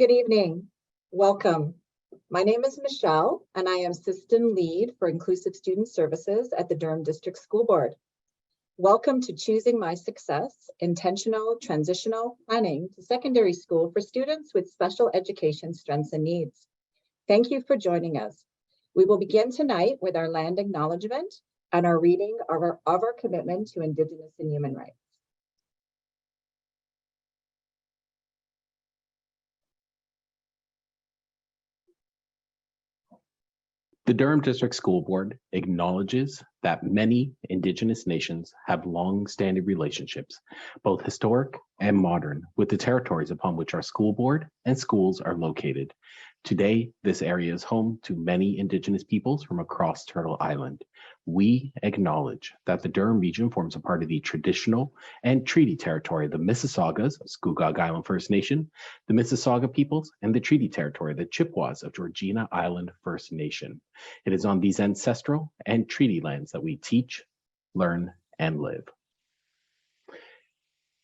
Good evening. Welcome. My name is Michelle, and I am System Lead for Inclusive Student Services at the Durham District School Board. Welcome to Choosing My Success, Intentional Transitional Planning to Secondary School for Students with Special Education Strengths and Needs. Thank you for joining us. We will begin tonight with our land acknowledgement and our reading of our commitment to Indigenous and human rights. The Durham District School Board acknowledges that many Indigenous nations have long-standing relationships, both historic and modern, with the territories upon which our school board and schools are located. Today, this area is home to many Indigenous peoples from across Turtle Island. We acknowledge that the Durham region forms a part of the traditional and treaty territory of the Mississaugas of Scugog Island First Nation, the Mississauga peoples, and the treaty territory of the Chippewas of Georgina Island First Nation. It is on these ancestral and treaty lands that we teach, learn, and live.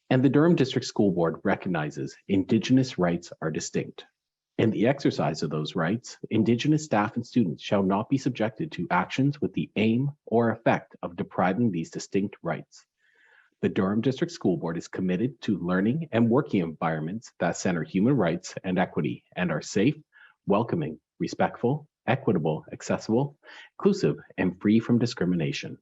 And the Durham District School Board recognizes Indigenous rights are distinct. In the exercise of those rights, Indigenous staff and students shall not be subjected to actions with the aim or effect of depriving these distinct rights. The Durham District School Board is committed to learning and working environments that center human rights and equity and are safe, welcoming, respectful, equitable, accessible, inclusive, and free from discrimination.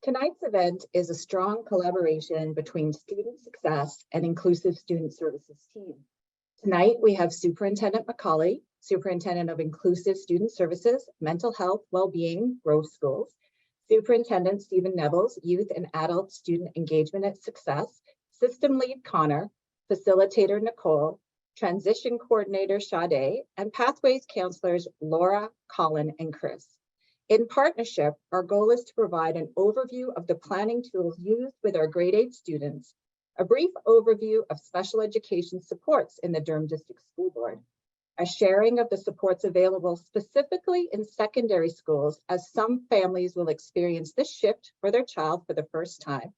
Tonight's event is a strong collaboration between Student Success and Inclusive Student Services team. Tonight, we have Superintendent McCauley, Superintendent of Inclusive Student Services, Mental Health, Wellbeing, Grove Schools, Superintendent Stephen Nevels, Youth and Adult Student Engagement at Success, System Lead Connor, Facilitator Nicole, Transition Coordinator Sade, and Pathways Counselors Laura, Colin, and Chris. In partnership, our goal is to provide an overview of the planning tools used with our grade 8 students, a brief overview of special education supports in the Durham District School Board, a sharing of the supports available specifically in secondary schools, as some families will experience this shift for their child for the first time,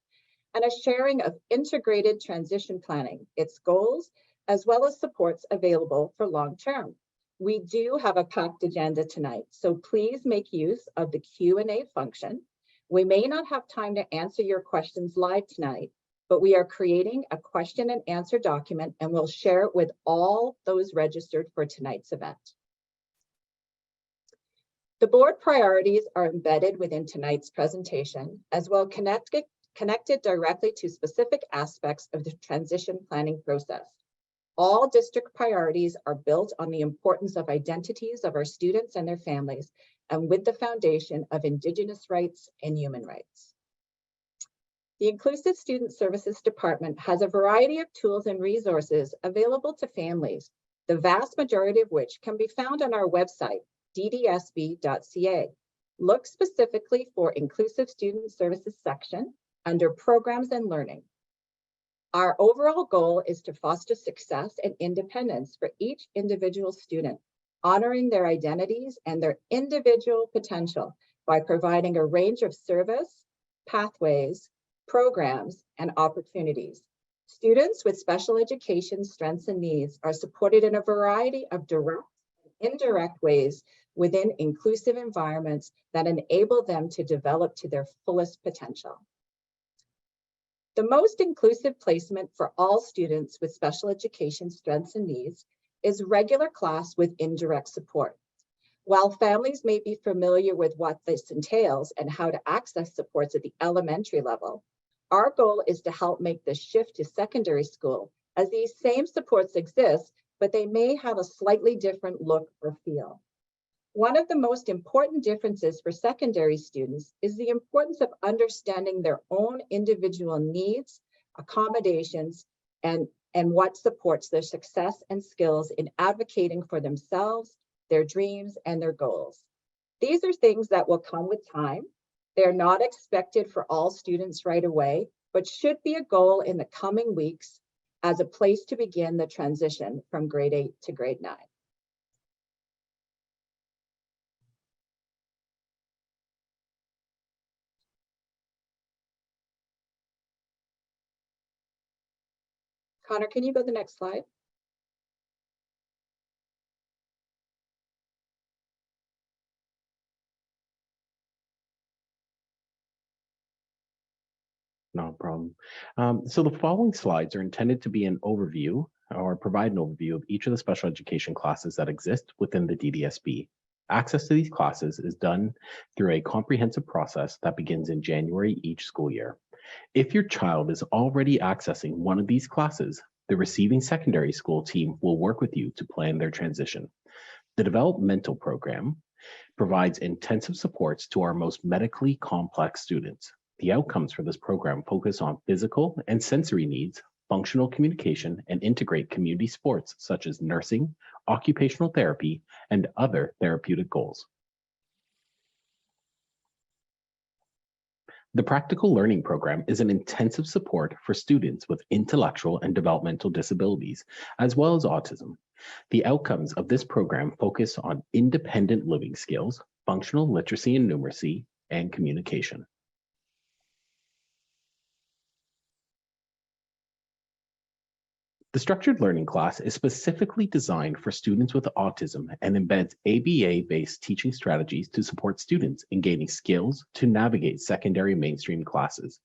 and a sharing of integrated transition planning, its goals, as well as supports available for long-term. We do have a packed agenda tonight, so please make use of the Q&A function. We may not have time to answer your questions live tonight, but we are creating a question and answer document and we'll share it with all those registered for tonight's event. The board priorities are embedded within tonight's presentation, as well connected directly to specific aspects of the transition planning process. All district priorities are built on the importance of identities of our students and their families, and with the foundation of Indigenous rights and human rights. The Inclusive Student Services Department has a variety of tools and resources available to families, the vast majority of which can be found on our website, ddsb.ca. Look specifically for Inclusive Student Services section under Programs and Learning. Our overall goal is to foster success and independence for each individual student, honoring their identities and their individual potential by providing a range of service, pathways, programs, and opportunities. Students with special education strengths and needs are supported in a variety of direct and indirect ways within inclusive environments that enable them to develop to their fullest potential. The most inclusive placement for all students with special education strengths and needs is regular class with indirect support. While families may be familiar with what this entails and how to access supports at the elementary level, our goal is to help make the shift to secondary school, as these same supports exist, but they may have a slightly different look or feel. One of the most important differences for secondary students is the importance of understanding their own individual needs, accommodations, and what supports their success and skills in advocating for themselves, their dreams, and their goals. These are things that will come with time. They're not expected for all students right away, but should be a goal in the coming weeks as a place to begin the transition from grade 8 to grade 9. Connor, can you go to the next slide? No problem. So the following slides are intended to be an overview or provide an overview of each of the special education classes that exist within the DDSB. Access to these classes is done through a comprehensive process that begins in January each school year. If your child is already accessing one of these classes, the receiving secondary school team will work with you to plan their transition. The developmental program provides intensive supports to our most medically complex students. The outcomes for this program focus on physical and sensory needs, functional communication, and integrate community sports such as nursing, occupational therapy, and other therapeutic goals. The Practical Learning Program is an intensive support for students with intellectual and developmental disabilities, as well as autism. The outcomes of this program focus on independent living skills, functional literacy and numeracy, and communication. The structured learning class is specifically designed for students with autism and embeds ABA-based teaching strategies to support students in gaining skills to navigate secondary mainstream classes.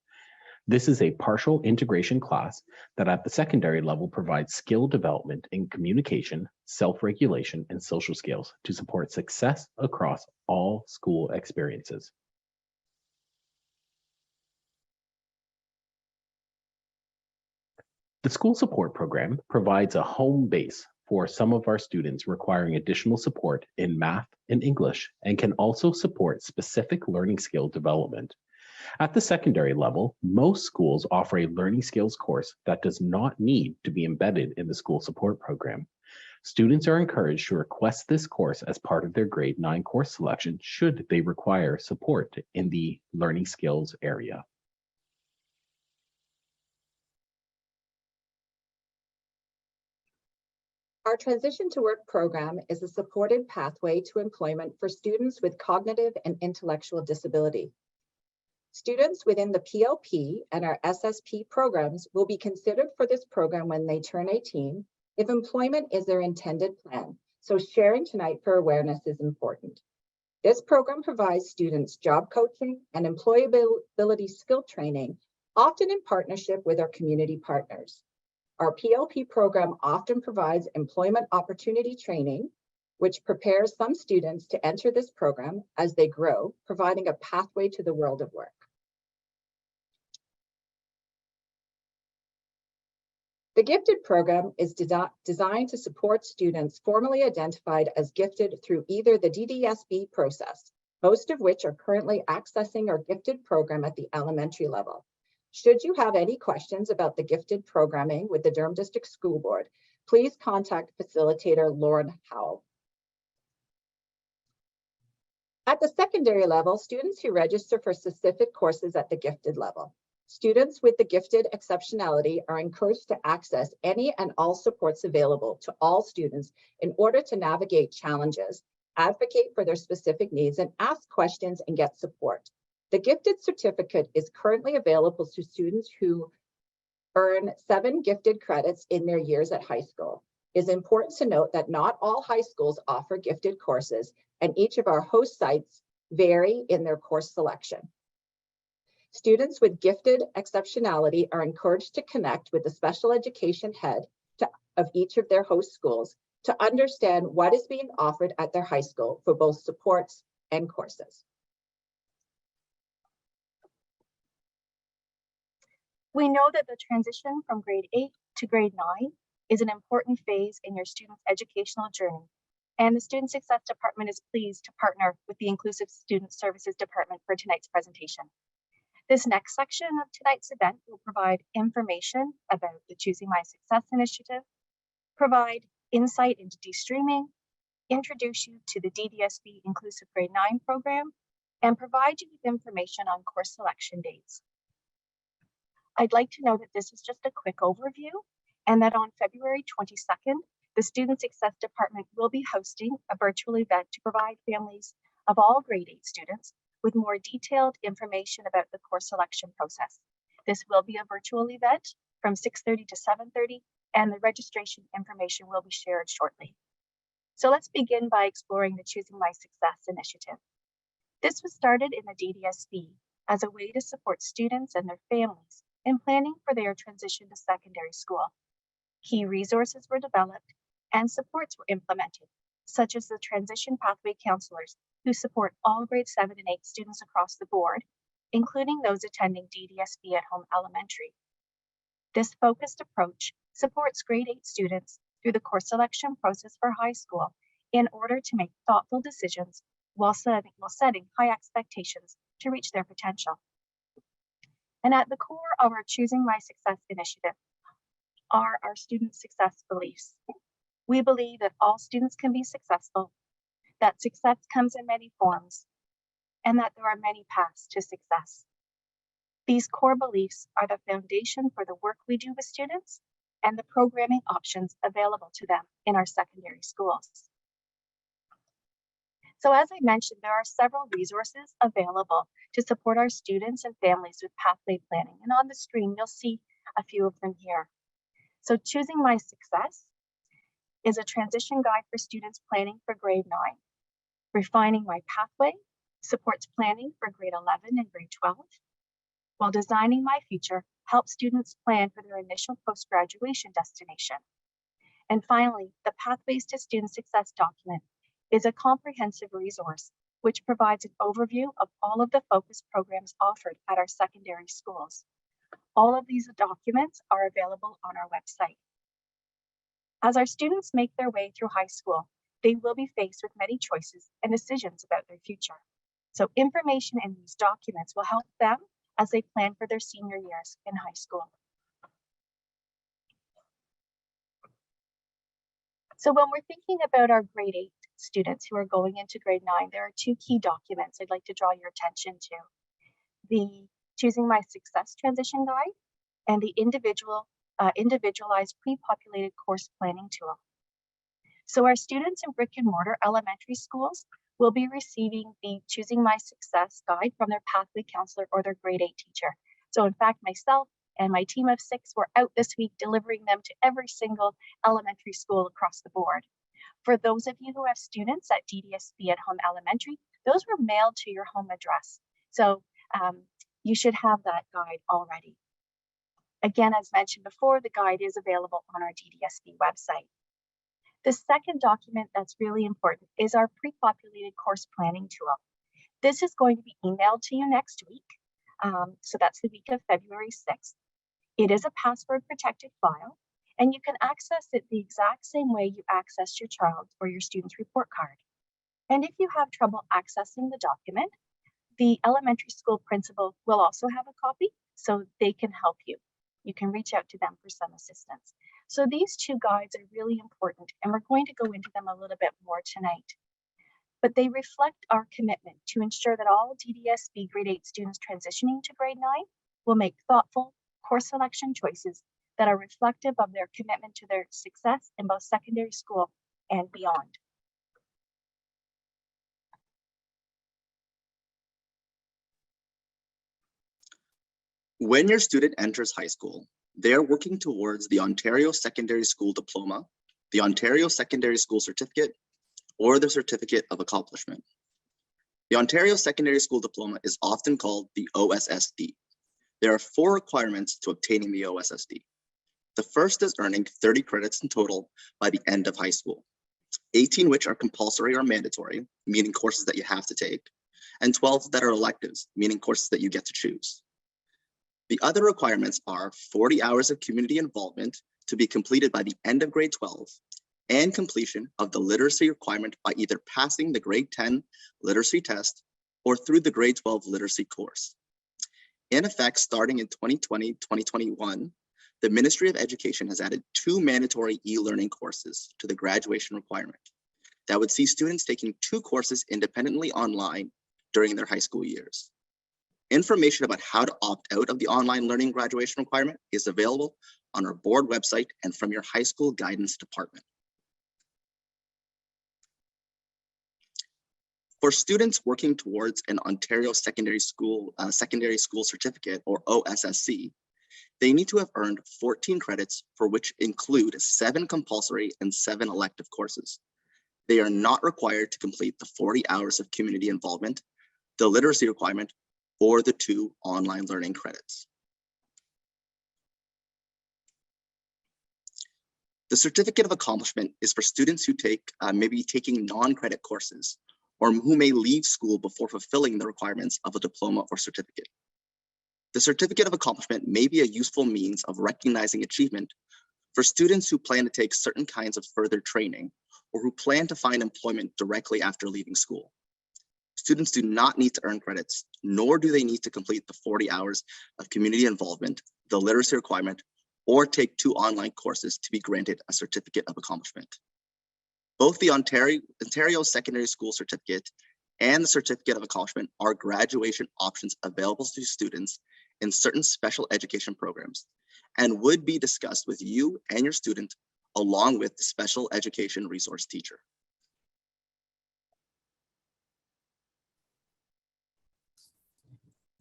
This is a partial integration class that at the secondary level provides skill development in communication, self-regulation, and social skills to support success across all school experiences. The school support program provides a home base for some of our students requiring additional support in math and English, and can also support specific learning skill development. At the secondary level, most schools offer a learning skills course that does not need to be embedded in the school support program. Students are encouraged to request this course as part of their grade 9 course selection should they require support in the learning skills area. Our Transition to Work program is a supported pathway to employment for students with cognitive and intellectual disability. Students within the PLP and our SSP programs will be considered for this program when they turn 18 if employment is their intended plan. So sharing tonight for awareness is important. This program provides students job coaching and employability skill training, often in partnership with our community partners. Our PLP program often provides employment opportunity training, which prepares some students to enter this program as they grow, providing a pathway to the world of work. The Gifted program is designed to support students formally identified as gifted through either the DDSB process, most of which are currently accessing our Gifted program at the elementary level. Should you have any questions about the Gifted programming with the Durham District School Board, please contact Facilitator Lauren Howell. At the secondary level, students who register for specific courses at the Gifted level. Students with the Gifted exceptionality are encouraged to access any and all supports available to all students in order to navigate challenges, advocate for their specific needs, and ask questions and get support. The Gifted certificate is currently available to students who earn 7 Gifted credits in their years at high school. It is important to note that not all high schools offer Gifted courses, and each of our host sites vary in their course selection. Students with Gifted exceptionality are encouraged to connect with the special education head of each of their host schools to understand what is being offered at their high school for both supports and courses. We know that the transition from grade 8 to grade 9 is an important phase in your student's educational journey, and the Student Success Department is pleased to partner with the Inclusive Student Services Department for tonight's presentation. This next section of tonight's event will provide information about the Choosing My Success initiative, provide insight into de-streaming, introduce you to the DDSB Inclusive Grade 9 program, and provide you with information on course selection dates. I'd like to know that this is just a quick overview and that on February 22nd, the Student Success Department will be hosting a virtual event to provide families of all grade 8 students with more detailed information about the course selection process. This will be a virtual event from 6:30 to 7:30, and the registration information will be shared shortly. So let's begin by exploring the Choosing My Success initiative. This was started in the DDSB as a way to support students and their families in planning for their transition to secondary school. Key resources were developed and supports were implemented, such as the transition pathway counselors who support all grade 7 and 8 students across the board, including those attending DDSB at home elementary. This focused approach supports grade 8 students through the course selection process for high school in order to make thoughtful decisions while setting high expectations to reach their potential. And at the core of our Choosing My Success initiative are our student success beliefs. We believe that all students can be successful, that success comes in many forms, and that there are many paths to success. These core beliefs are the foundation for the work we do with students and the programming options available to them in our secondary schools. So as I mentioned, there are several resources available to support our students and families with pathway planning. And on the screen, you'll see a few of them here. So Choosing My Success is a transition guide for students planning for grade 9. Refining My Pathway supports planning for grade 11 and grade 12, while Designing My Future helps students plan for their initial post-graduation destination. And finally, the Pathways to Student Success document is a comprehensive resource which provides an overview of all of the focus programs offered at our secondary schools. All of these documents are available on our website. As our students make their way through high school, they will be faced with many choices and decisions about their future. So information in these documents will help them as they plan for their senior years in high school. So when we're thinking about our grade 8 students who are going into grade 9, there are two key documents I'd like to draw your attention to. The Choosing My Success Transition Guide and the individualized pre-populated course planning tool. So our students in brick and mortar elementary schools will be receiving the Choosing My Success Guide from their pathway counselor or their grade 8 teacher. So in fact, myself and my team of 6 were out this week delivering them to every single elementary school across the board. For those of you who have students at DDSB at home elementary, those were mailed to your home address. So you should have that guide already. Again, as mentioned before, the guide is available on our DDSB website. The second document that's really important is our pre-populated course planning tool. This is going to be emailed to you next week. So that's the week of February 6th. It is a password protected file, and you can access it the exact same way you access your child or your student's report card. And if you have trouble accessing the document, the elementary school principal will also have a copy, so they can help you. You can reach out to them for some assistance. So these two guides are really important, and we're going to go into them a little bit more tonight. But they reflect our commitment to ensure that all DDSB grade 8 students transitioning to grade 9 will make thoughtful course selection choices that are reflective of their commitment to their success in both secondary school and beyond. When your student enters high school, they are working towards the Ontario Secondary School Diploma, the Ontario Secondary School Certificate, or the Certificate of Accomplishment. The Ontario Secondary School Diploma is often called the OSSD. There are 4 requirements to obtaining the OSSD. The first is earning 30 credits in total by the end of high school, 18 which are compulsory or mandatory, meaning courses that you have to take, and 12 that are electives, meaning courses that you get to choose. The other requirements are 40 hours of community involvement to be completed by the end of grade 12, and completion of the literacy requirement by either passing the grade 10 literacy test or through the grade 12 literacy course. In effect, starting in 2020-2021, the Ministry of Education has added 2 mandatory e-learning courses to the graduation requirement that would see students taking 2 courses independently online during their high school years. Information about how to opt out of the online learning graduation requirement is available on our board website and from your high school guidance department. For students working towards an Ontario Secondary School Certificate, or OSSC, they need to have earned 14 credits, for which include 7 compulsory and 7 elective courses. They are not required to complete the 40 hours of community involvement, the literacy requirement, or the 2 online learning credits. The certificate of accomplishment is for students who may be taking non-credit courses or who may leave school before fulfilling the requirements of a diploma or certificate. The certificate of accomplishment may be a useful means of recognizing achievement for students who plan to take certain kinds of further training or who plan to find employment directly after leaving school. Students do not need to earn credits, nor do they need to complete the 40 hours of community involvement, the literacy requirement, or take 2 online courses to be granted a certificate of accomplishment. Both the Ontario Secondary School Certificate and the Certificate of Accomplishment are graduation options available to students in certain special education programs and would be discussed with you and your student along with the special education resource teacher.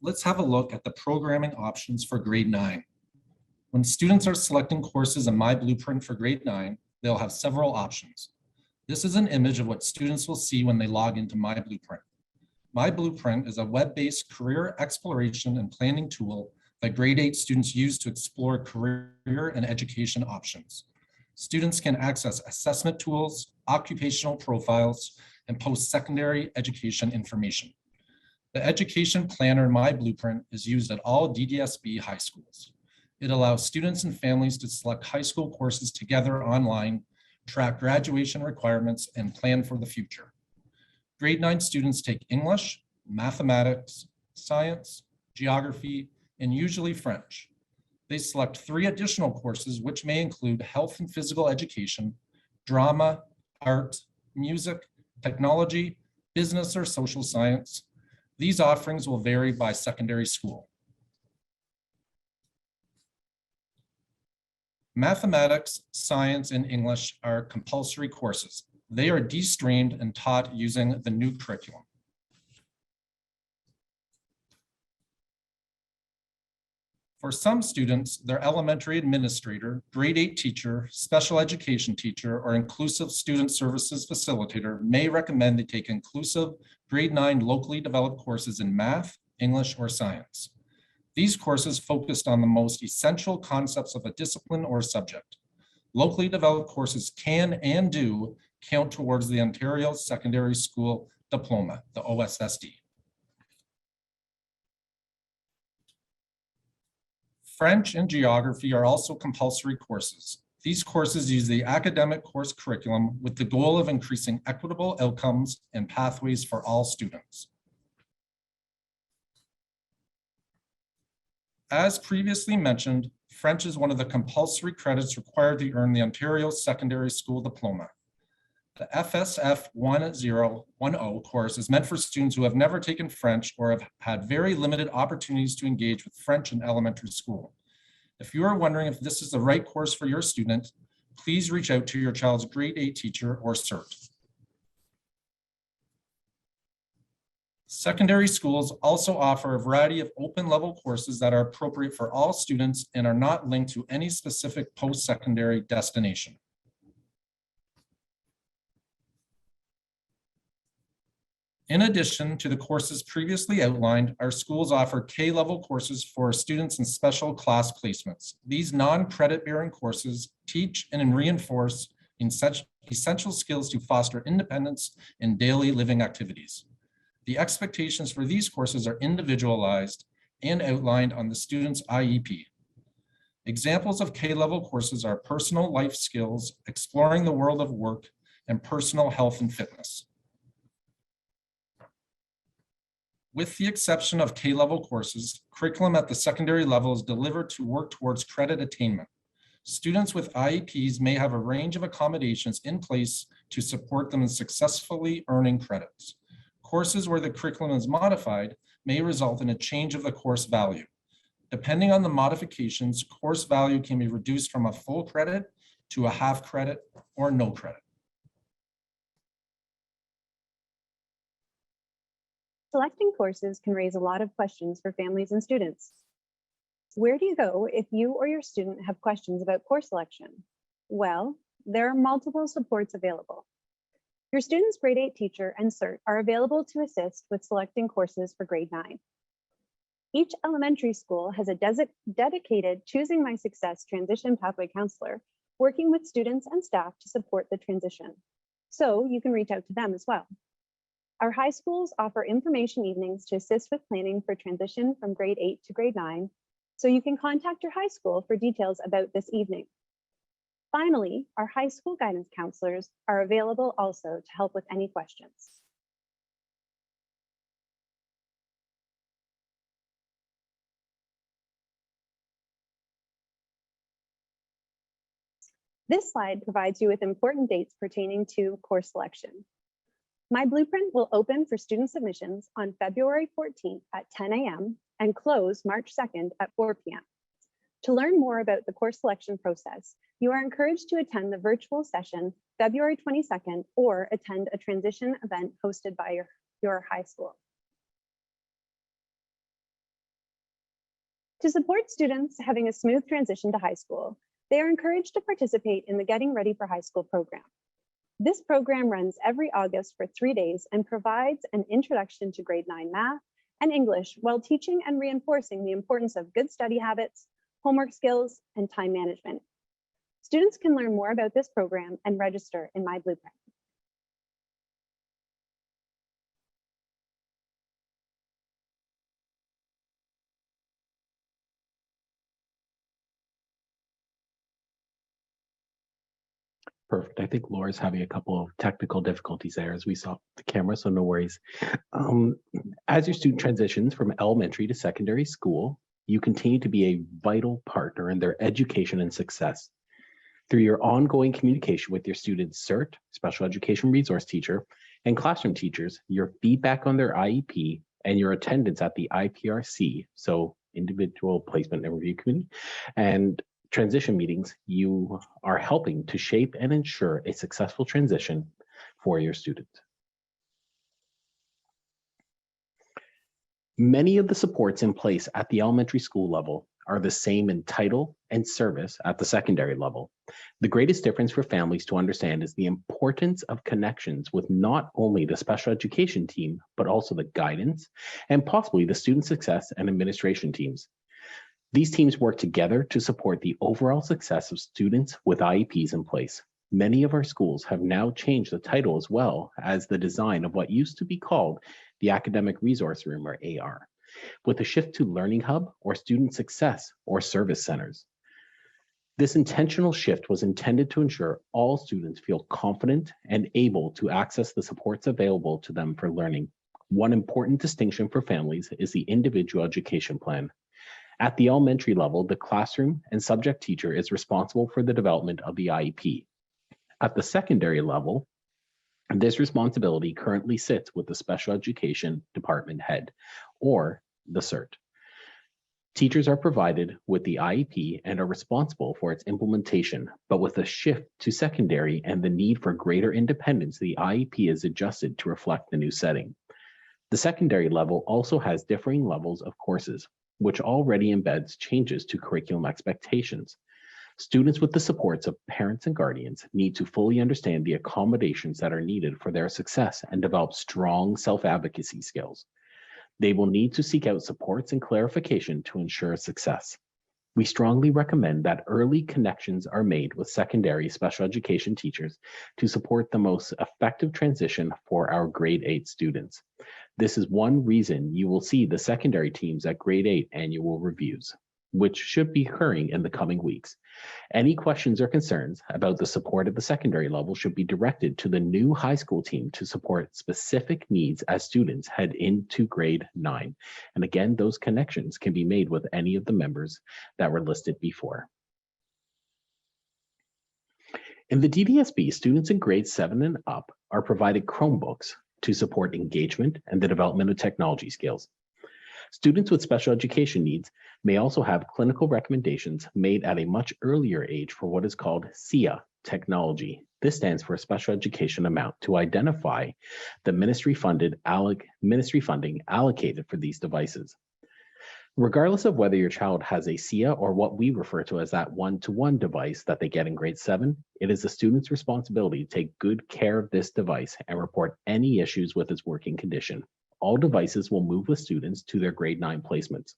Let's have a look at the programming options for grade 9. When students are selecting courses in My Blueprint for grade 9, they'll have several options. This is an image of what students will see when they log into My Blueprint. My Blueprint is a web-based career exploration and planning tool that grade 8 students use to explore career and education options. Students can access assessment tools, occupational profiles, and post-secondary education information. The education planner in My Blueprint is used at all DDSB high schools. It allows students and families to select high school courses together online, track graduation requirements, and plan for the future. Grade 9 students take English, mathematics, science, geography, and usually French. They select 3 additional courses, which may include health and physical education, drama, art, music, technology, business, or social science. These offerings will vary by secondary school. Mathematics, science, and English are compulsory courses. They are de-streamed and taught using the new curriculum. For some students, their elementary administrator, grade 8 teacher, special education teacher, or inclusive student services facilitator may recommend they take inclusive grade 9 locally developed courses in math, English, or science. These courses focused on the most essential concepts of a discipline or subject. Locally developed courses can and do count towards the Ontario Secondary School Diploma, the OSSD. French and geography are also compulsory courses. These courses use the academic course curriculum with the goal of increasing equitable outcomes and pathways for all students. As previously mentioned, French is one of the compulsory credits required to earn the Ontario Secondary School Diploma. The FSF 1010 course is meant for students who have never taken French or have had very limited opportunities to engage with French in elementary school. If you are wondering if this is the right course for your student, please reach out to your child's grade 8 teacher or CERT. Secondary schools also offer a variety of open-level courses that are appropriate for all students and are not linked to any specific post-secondary destination. In addition to the courses previously outlined, our schools offer K-level courses for students in special class placements. These non-credit bearing courses teach and reinforce essential skills to foster independence in daily living activities. The expectations for these courses are individualized and outlined on the student's IEP. Examples of K-level courses are personal life skills, exploring the world of work, and personal health and fitness. With the exception of K-level courses, curriculum at the secondary level is delivered to work towards credit attainment. Students with IEPs may have a range of accommodations in place to support them in successfully earning credits. Courses where the curriculum is modified may result in a change of the course value. Depending on the modifications, course value can be reduced from a full credit to a half credit or no credit. Selecting courses can raise a lot of questions for families and students. Where do you go if you or your student have questions about course selection? Well, there are multiple supports available. Your student's grade 8 teacher and CERT are available to assist with selecting courses for grade 9. Each elementary school has a dedicated Choosing My Success transition pathway counselor working with students and staff to support the transition. So you can reach out to them as well. Our high schools offer information evenings to assist with planning for transition from grade 8 to grade 9. So you can contact your high school for details about this evening. Finally, our high school guidance counselors are available also to help with any questions. This slide provides you with important dates pertaining to course selection. My blueprint will open for student submissions on February 14th at 10 a.m. and close March 2nd at 4 p.m. To learn more about the course selection process, you are encouraged to attend the virtual session February 22nd or attend a transition event hosted by your high school. To support students having a smooth transition to high school, they are encouraged to participate in the Getting Ready for High School program. This program runs every August for 3 days and provides an introduction to grade 9 math and English while teaching and reinforcing the importance of good study habits, homework skills, and time management. Students can learn more about this program and register in My Blueprint. Perfect. I think Laura's having a couple of technical difficulties there as we saw the camera, so no worries. As your student transitions from elementary to secondary school, you continue to be a vital partner in their education and success. Through your ongoing communication with your students' CERT, special education resource teacher, and classroom teachers, your feedback on their IEP, and your attendance at the IPRC, so individual placement and review committee, and transition meetings, you are helping to shape and ensure a successful transition for your students. Many of the supports in place at the elementary school level are the same in title and service at the secondary level. The greatest difference for families to understand is the importance of connections with not only the special education team, but also the guidance and possibly the student success and administration teams. These teams work together to support the overall success of students with IEPs in place. Many of our schools have now changed the title as well as the design of what used to be called the Academic Resource Room, or AR, with a shift to Learning Hub or Student Success or Service Centers. This intentional shift was intended to ensure all students feel confident and able to access the supports available to them for learning. One important distinction for families is the individual education plan. At the elementary level, the classroom and subject teacher is responsible for the development of the IEP. At the secondary level, this responsibility currently sits with the special education department head, or the CERT. Teachers are provided with the IEP and are responsible for its implementation, but with a shift to secondary and the need for greater independence, the IEP is adjusted to reflect the new setting. The secondary level also has differing levels of courses, which already embeds changes to curriculum expectations. Students with the supports of parents and guardians need to fully understand the accommodations that are needed for their success and develop strong self-advocacy skills. They will need to seek out supports and clarification to ensure success. We strongly recommend that early connections are made with secondary special education teachers to support the most effective transition for our grade 8 students. This is one reason you will see the secondary teams at grade 8 annual reviews, which should be occurring in the coming weeks. Any questions or concerns about the support at the secondary level should be directed to the new high school team to support specific needs as students head into grade 9. And again, those connections can be made with any of the members that were listed before. In the DDSB, students in grades 7 and up are provided Chromebooks to support engagement and the development of technology skills. Students with special education needs may also have clinical recommendations made at a much earlier age for what is called SEA technology. This stands for Special Education Amount, to identify the ministry funding allocated for these devices. Regardless of whether your child has a SIA or what we refer to as that one-to-one device that they get in grade 7, it is the student's responsibility to take good care of this device and report any issues with its working condition. All devices will move with students to their grade 9 placements.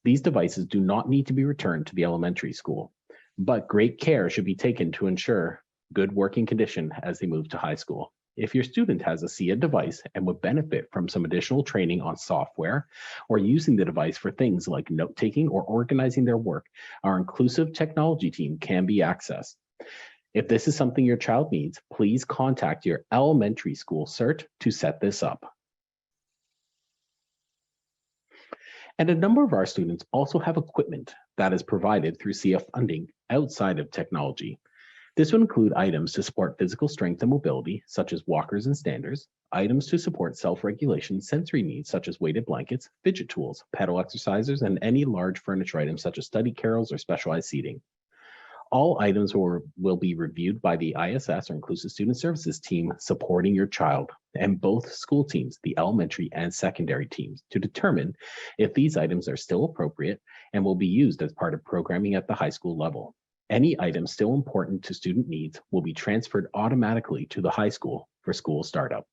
These devices do not need to be returned to the elementary school, but great care should be taken to ensure good working condition as they move to high school. If your student has a SIA device and would benefit from some additional training on software or using the device for things like note-taking or organizing their work, our inclusive technology team can be accessed. If this is something your child needs, please contact your elementary school CERT to set this up. And a number of our students also have equipment that is provided through SIA funding outside of technology. This would include items to support physical strength and mobility, such as walkers and standers, items to support self-regulation sensory needs, such as weighted blankets, fidget tools, pedal exercisers, and any large furniture items such as study carrels or specialized seating. All items will be reviewed by the ISS or Inclusive Student Services team supporting your child, and both school teams, the elementary and secondary teams, to determine if these items are still appropriate and will be used as part of programming at the high school level. Any items still important to student needs will be transferred automatically to the high school for school startup.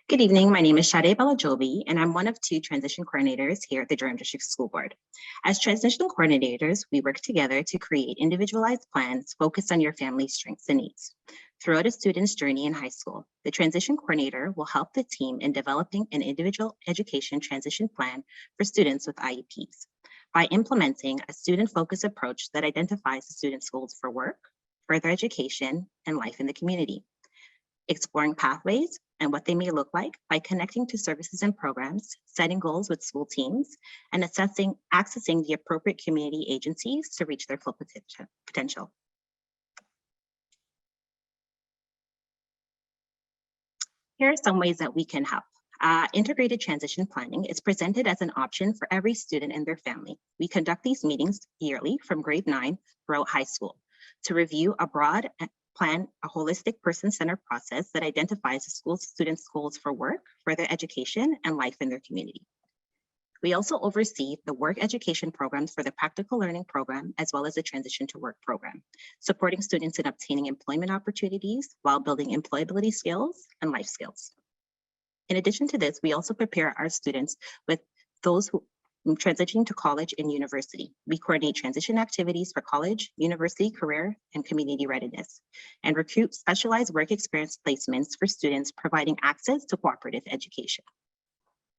Good evening, my name is Shade Balajobi, and I'm one of 2 transition coordinators here at the Durham District School Board. As transition coordinators, we work together to create individualized plans focused on your family's strengths and needs. Throughout a student's journey in high school, the transition coordinator will help the team in developing an individual education transition plan for students with IEPs by implementing a student-focused approach that identifies the student's goals for work, further education, and life in the community. Exploring pathways and what they may look like by connecting to services and programs, setting goals with school teams, and accessing the appropriate community agencies to reach their full potential. Here are some ways that we can help. Integrated transition planning is presented as an option for every student and their family. We conduct these meetings yearly from grade 9 throughout high school to review a broad plan, a holistic person-centered process that identifies the school students' goals for work, further education, and life in their community. We also oversee the work education programs for the practical learning program, as well as the transition to work program, supporting students in obtaining employment opportunities while building employability skills and life skills. In addition to this, we also prepare our students with those who transitioning to college and university. We coordinate transition activities for college, university, career, and community readiness, and recruit specialized work experience placements for students providing access to cooperative education.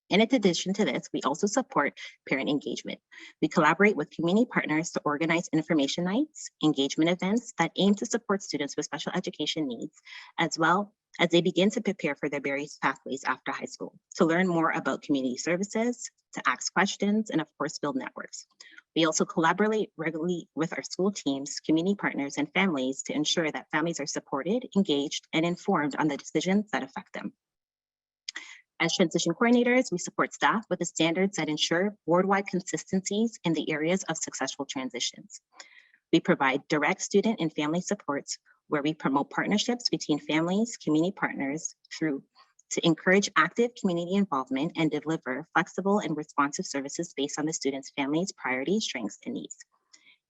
In addition to this, we also support parent engagement. We collaborate with community partners to organize information nights, engagement events that aim to support students with special education needs, as well as they begin to prepare for their various pathways after high school, to learn more about community services, to ask questions, and of course, build networks. We also collaborate regularly with our school teams, community partners, and families to ensure that families are supported, engaged, and informed on the decisions that affect them. As transition coordinators, we support staff with the standards that ensure board-wide consistencies in the areas of successful transitions. We provide direct student and family supports where we promote partnerships between families, community partners to encourage active community involvement and deliver flexible and responsive services based on the student's family's priorities, strengths, and needs.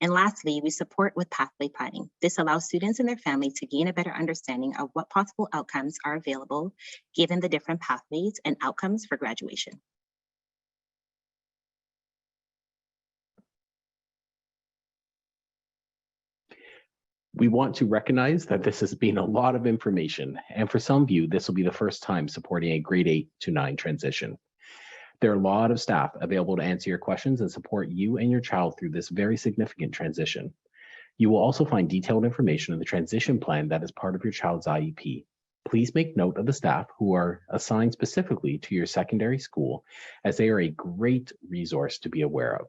And lastly, we support with pathway planning. This allows students and their family to gain a better understanding of what possible outcomes are available given the different pathways and outcomes for graduation. We want to recognize that this has been a lot of information, and for some of you, this will be the first time supporting a grade 8 to 9 transition. There are a lot of staff available to answer your questions and support you and your child through this very significant transition. You will also find detailed information in the transition plan that is part of your child's IEP. Please make note of the staff who are assigned specifically to your secondary school, as they are a great resource to be aware of.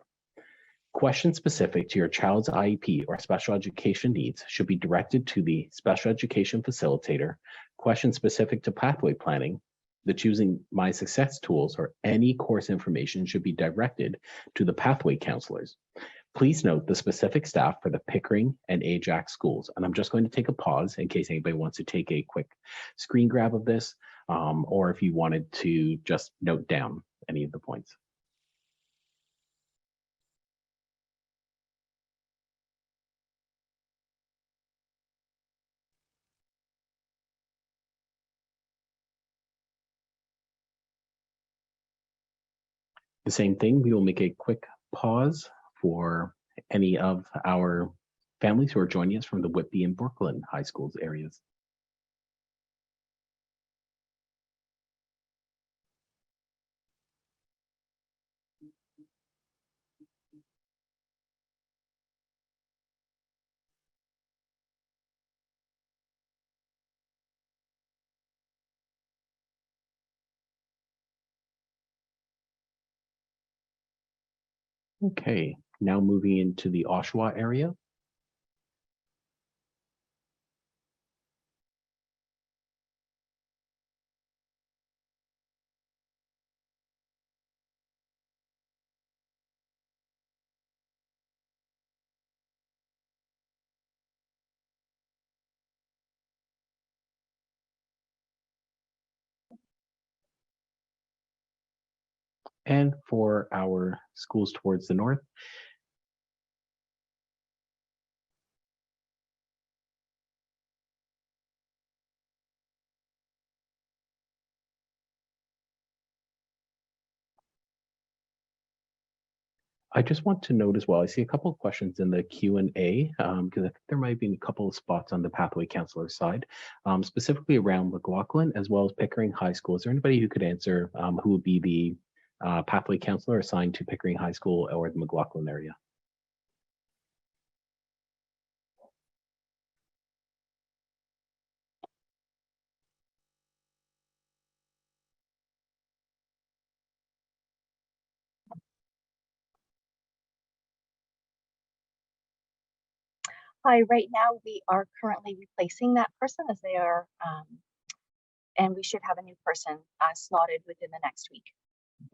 Questions specific to your child's IEP or special education needs should be directed to the special education facilitator. Questions specific to pathway planning, the Choosing My Success tools, or any course information should be directed to the pathway counselors. Please note the specific staff for the Pickering and Ajax schools. And I'm just going to take a pause in case anybody wants to take a quick screen grab of this, or if you wanted to just note down any of the points. The same thing, we will make a quick pause for any of our families who are joining us from the Whitby and Brooklyn High Schools areas. Okay, now moving into the Oshawa area. And for our schools towards the north, I just want to note as well, I see a couple of questions in the Q&A, because I think there might be a couple of spots on the pathway counselor side, specifically around McLaughlin as well as Pickering High School. Is there anybody who could answer who would be the pathway counselor assigned to Pickering High School or the McLaughlin area? Hi, right now we are currently replacing that person as they are, and we should have a new person slotted within the next week.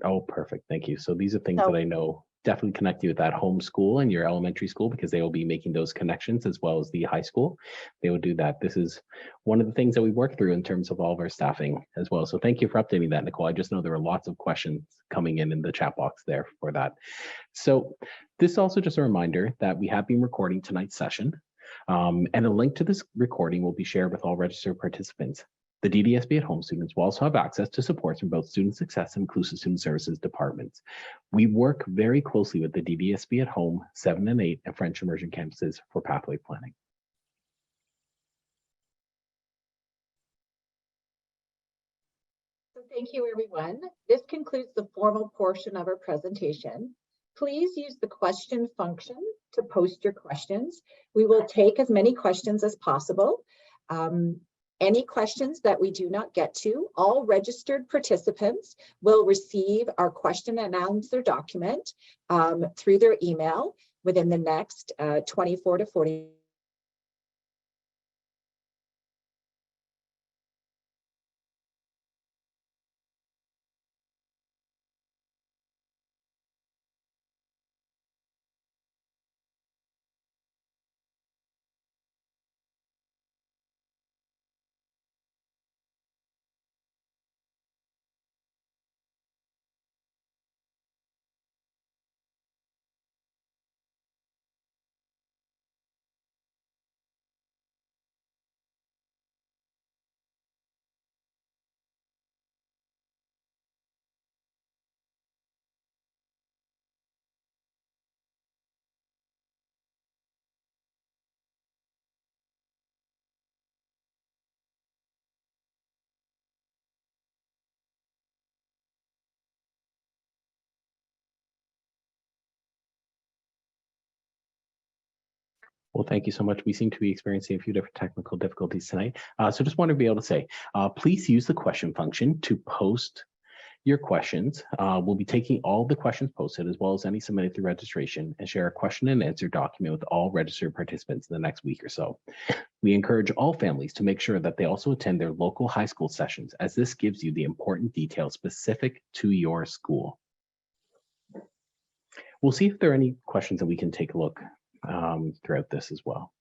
Oh, perfect. Thank you. So these are things that I know definitely connect you with that home school and your elementary school, because they will be making those connections as well as the high school. They will do that. This is one of the things that we work through in terms of all of our staffing as well. So thank you for updating that, Nicole. I just know there were lots of questions coming in the chat box there for that. So this is also just a reminder that we have been recording tonight's session, and a link to this recording will be shared with all registered participants. The DDSB at Home students will also have access to supports from both Student Success and Inclusive Student Services departments. We work very closely with the DDSB at Home, 7 and 8, and French immersion campuses for pathway planning. So thank you, everyone. This concludes the formal portion of our presentation. Please use the question function to post your questions. We will take as many questions as possible. Any questions that we do not get to, all registered participants will receive our question and answer document through their email within the next 24 to 40. Well, thank you so much. We seem to be experiencing a few different technical difficulties tonight. So just want to be able to say, please use the question function to post your questions. We'll be taking all the questions posted as well as any submitted through registration and share a question and answer document with all registered participants in the next week or so. We encourage all families to make sure that they also attend their local high school sessions, as this gives you the important details specific to your school. We'll see if there are any questions that we can take a look throughout this as well.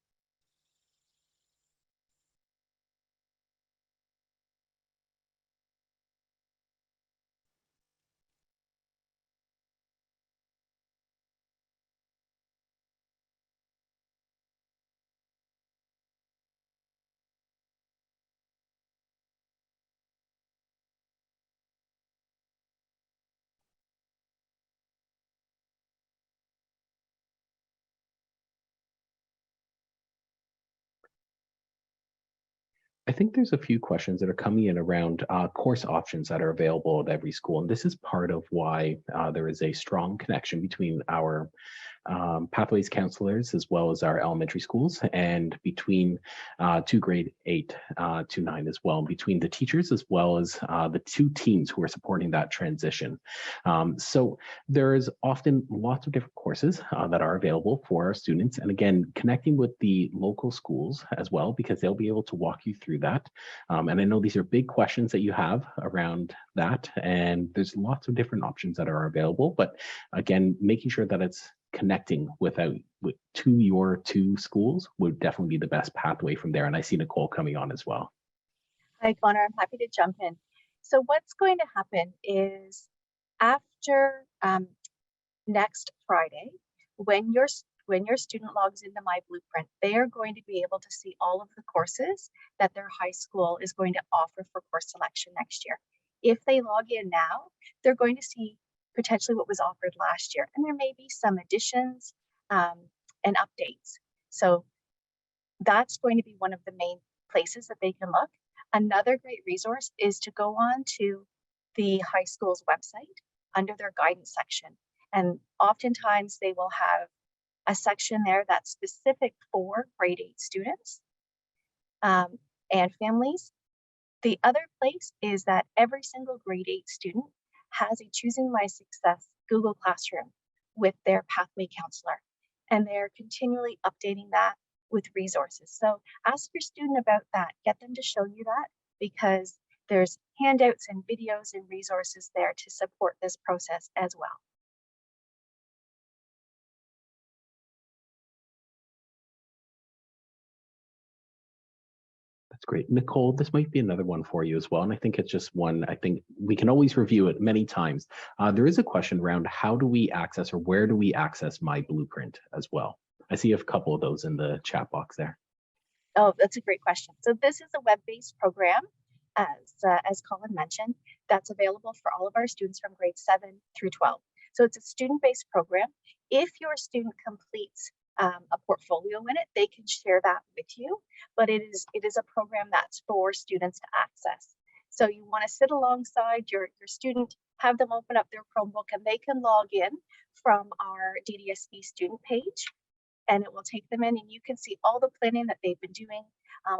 I think there's a few questions that are coming in around course options that are available at every school. And this is part of why there is a strong connection between our pathways counselors as well as our elementary schools, and between to grade 8 to 9 as well, between the teachers as well as the two teams who are supporting that transition. So there is often lots of different courses that are available for our students. And again, connecting with the local schools as well, because they'll be able to walk you through that. And I know these are big questions that you have around that, and there's lots of different options that are available. But again, making sure that it's connecting to your two schools would definitely be the best pathway from there. And I see Nicole coming on as well. Hi, Connor. I'm happy to jump in. So what's going to happen is after next Friday, when your student logs into My Blueprint, they are going to be able to see all of the courses that their high school is going to offer for course selection next year. If they log in now, they're going to see potentially what was offered last year, and there may be some additions and updates. So that's going to be one of the main places that they can look. Another great resource is to go on to the high school's website under their guidance section. And oftentimes they will have a section there that's specific for grade 8 students and families. The other place is that every single grade 8 student has a Choosing My Success Google Classroom with their pathway counselor, and they're continually updating that with resources. So ask your student about that, get them to show you that, because there's handouts and videos and resources there to support this process as well. That's great. Nicole, this might be another one for you as well. And I think it's just one, I think we can always review it many times. There is a question around how do we access, or where do we access My Blueprint as well? I see a couple of those in the chat box there. Oh, that's a great question. So this is a web-based program, as Colin mentioned, that's available for all of our students from grade 7 through 12. So it's a student-based program. If your student completes a portfolio in it, they can share that with you, but it is a program that's for students to access. So you want to sit alongside your student, have them open up their Chromebook, and they can log in from our DDSB student page, and it will take them in, and you can see all the planning that they've been doing,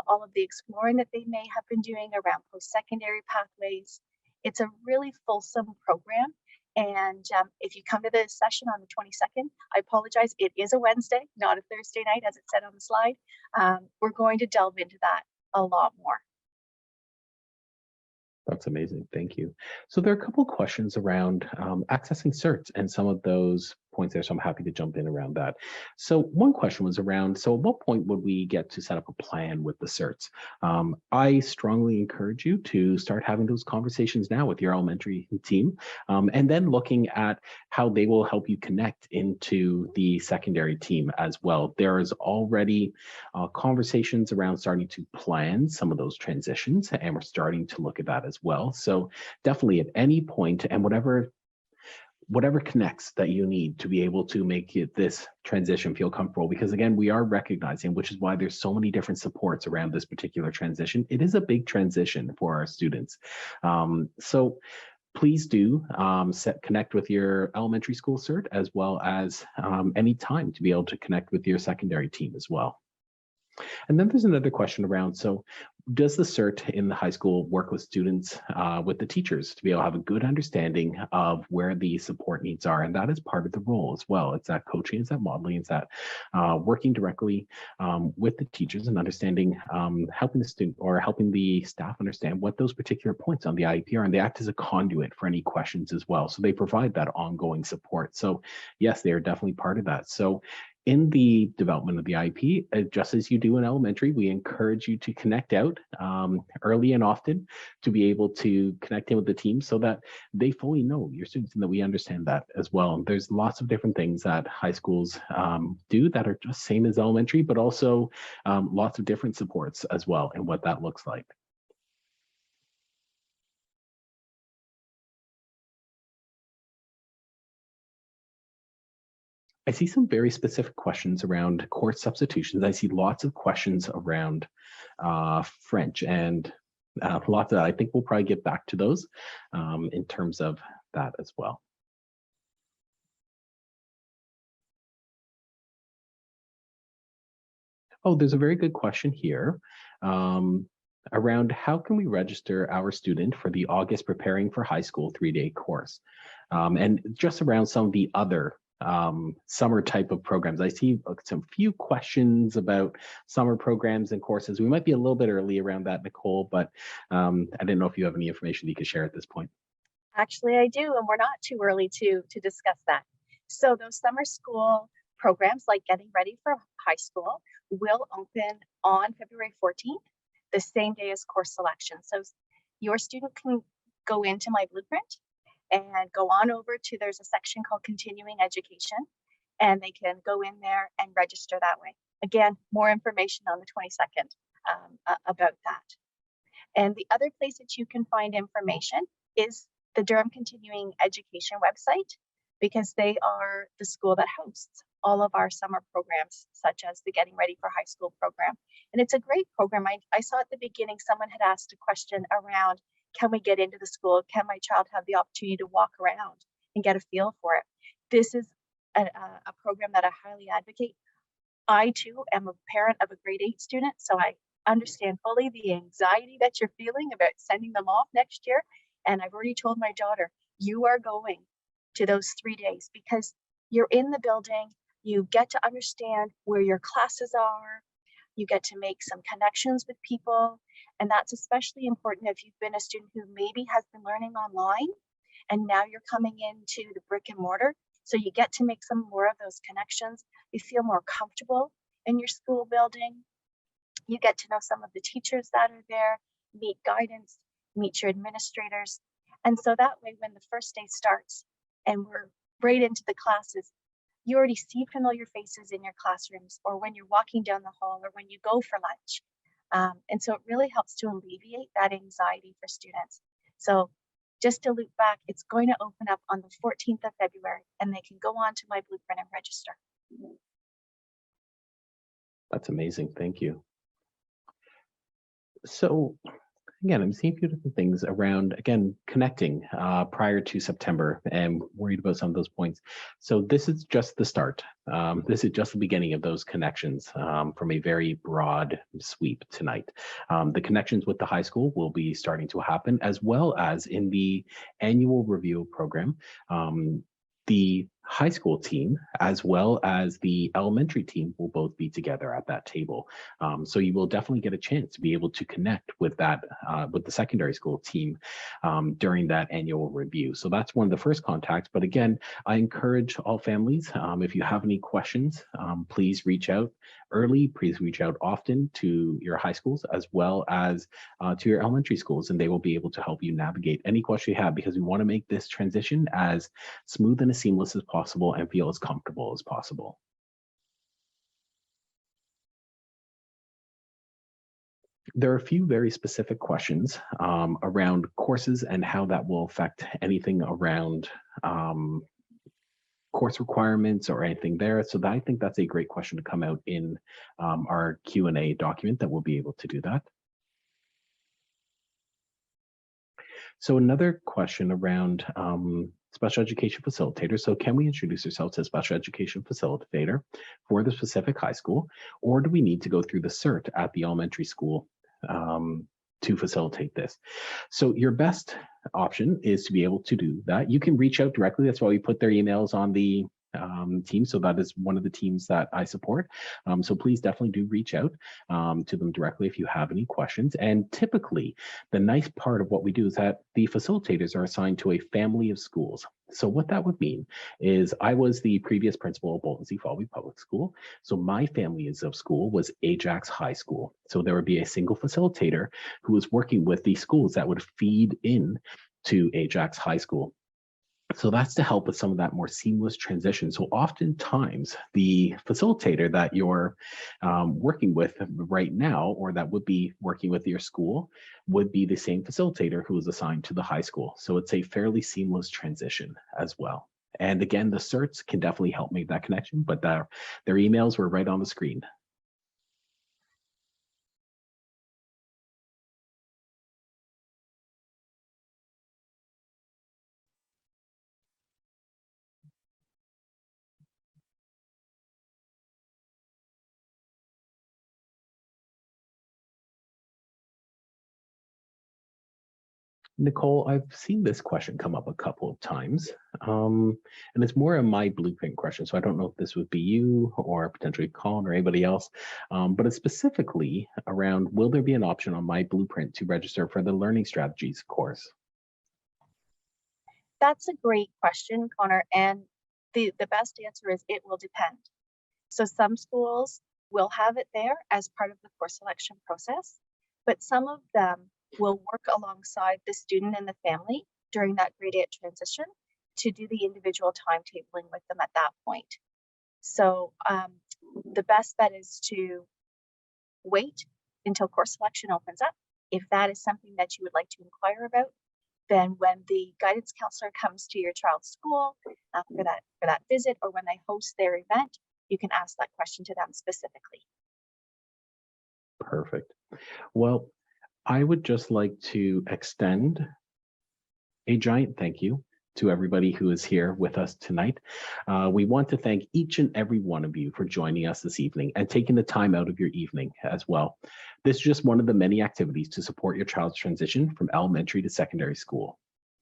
all of the exploring that they may have been doing around post-secondary pathways. It's a really fulsome program. And if you come to the session on the 22nd, I apologize, it is a Wednesday, not a Thursday night, as it said on the slide. We're going to delve into that a lot more. That's amazing. Thank you. So there are a couple of questions around accessing certs and some of those points there. So I'm happy to jump in around that. So one question was around, so at what point would we get to set up a plan with the certs? I strongly encourage you to start having those conversations now with your elementary team, and then looking at how they will help you connect into the secondary team as well. There is already conversations around starting to plan some of those transitions, and we're starting to look at that as well. So definitely at any point, and whatever connects that you need to be able to make this transition feel comfortable, because again, we are recognizing, which is why there's so many different supports around this particular transition. It is a big transition for our students. So please do connect with your elementary school cert, as well as any time to be able to connect with your secondary team as well. And then there's another question around, so does the CERT in the high school work with students, with the teachers to be able to have a good understanding of where the support needs are? And that is part of the role as well. It's that coaching, it's that modeling, it's that working directly with the teachers and understanding, helping the student or helping the staff understand what those particular points on the IEP are. And they act as a conduit for any questions as well. So they provide that ongoing support. So yes, they are definitely part of that. So in the development of the IEP, just as you do in elementary, we encourage you to connect out early and often to be able to connect in with the team so that they fully know your students and that we understand that as well. There's lots of different things that high schools do that are just same as elementary, but also lots of different supports as well and what that looks like. I see some very specific questions around course substitutions. I see lots of questions around French and lots of, I think we'll probably get back to those in terms of that as well. Oh, there's a very good question here around how can we register our student for the August Preparing for High School 3-day course? And just around some of the other summer type of programs. I see some few questions about summer programs and courses. We might be a little bit early around that, Nicole, but I didn't know if you have any information you could share at this point. Actually, I do, and we're not too early to discuss that. So those summer school programs like Getting Ready for High School will open on February 14th, the same day as course selection. So your student can go into My Blueprint and go on over to, there's a section called Continuing Education, and they can go in there and register that way. Again, more information on the 22nd about that. And the other place that you can find information is the Durham Continuing Education website, because they are the school that hosts all of our summer programs, such as the Getting Ready for High School program. And it's a great program. I saw at the beginning, someone had asked a question around, can we get into the school? Can my child have the opportunity to walk around and get a feel for it? This is a program that I highly advocate. I too am a parent of a grade 8 student, so I understand fully the anxiety that you're feeling about sending them off next year. And I've already told my daughter, you are going to those 3 days because you're in the building, you get to understand where your classes are, you get to make some connections with people. And that's especially important if you've been a student who maybe has been learning online and now you're coming into the brick and mortar. So you get to make some more of those connections. You feel more comfortable in your school building. You get to know some of the teachers that are there, meet guidance, meet your administrators. And so that way, when the first day starts and we're right into the classes, you already see familiar faces in your classrooms, or when you're walking down the hall, or when you go for lunch. And so it really helps to alleviate that anxiety for students. So just to loop back, it's going to open up on the 14th of February, and they can go on to My Blueprint and register. That's amazing. Thank you. So again, I'm seeing a few different things around, again, connecting prior to September and worried about some of those points. So this is just the start. This is just the beginning of those connections from a very broad sweep tonight. The connections with the high school will be starting to happen, as well as in the annual review program. The high school team as well as the elementary team will both be together at that table. So you will definitely get a chance to be able to connect with that, with the secondary school team during that annual review. So that's one of the first contacts. But again, I encourage all families, if you have any questions, please reach out early, please reach out often to your high schools as well as to your elementary schools, and they will be able to help you navigate any question you have, because we want to make this transition as smooth and as seamless as possible and feel as comfortable as possible. There are a few very specific questions around courses and how that will affect anything around course requirements or anything there. So I think that's a great question to come out in our Q&A document that we'll be able to do that. So another question around special education facilitator. So can we introduce ourselves as special education facilitator for the specific high school, or do we need to go through the CERT at the elementary school to facilitate this? So your best option is to be able to do that. You can reach out directly. That's why we put their emails on the team. So that is one of the teams that I support. So please definitely do reach out to them directly if you have any questions. And typically, the nice part of what we do is that the facilitators are assigned to a family of schools. So what that would mean is I was the previous principal of Bolton C. Falvey Public School. So my family of school was Ajax High School. So there would be a single facilitator who was working with the schools that would feed in to Ajax High School. So that's to help with some of that more seamless transition. So oftentimes the facilitator that you're working with right now, or that would be working with your school, would be the same facilitator who is assigned to the high school. So it's a fairly seamless transition as well. And again, the certs can definitely help make that connection, but their emails were right on the screen. Nicole, I've seen this question come up a couple of times, and it's more a My Blueprint question. So I don't know if this would be you or potentially Colin or anybody else, but it's specifically around, will there be an option on My Blueprint to register for the Learning Strategies course? That's a great question, Connor. And the best answer is it will depend. So some schools will have it there as part of the course selection process, but some of them will work alongside the student and the family during that grade 8 transition to do the individual timetabling with them at that point. So the best bet is to wait until course selection opens up. If that is something that you would like to inquire about, then when the guidance counselor comes to your child's school for that visit, or when they host their event, you can ask that question to them specifically. Perfect. Well, I would just like to extend a giant thank you to everybody who is here with us tonight. We want to thank each and every one of you for joining us this evening and taking the time out of your evening as well. This is just one of the many activities to support your child's transition from elementary to secondary school.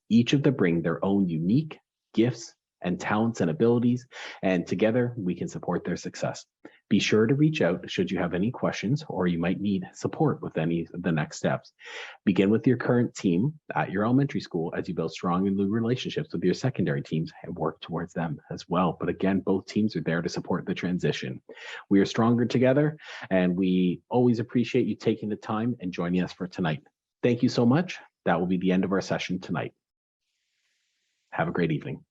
Each of them bring their own unique gifts and talents and abilities, and together we can support their success. Be sure to reach out should you have any questions or you might need support with any of the next steps. Begin with your current team at your elementary school as you build strong and new relationships with your secondary teams and work towards them as well. But again, both teams are there to support the transition. We are stronger together, and we always appreciate you taking the time and joining us for tonight. Thank you so much. That will be the end of our session tonight. Have a great evening.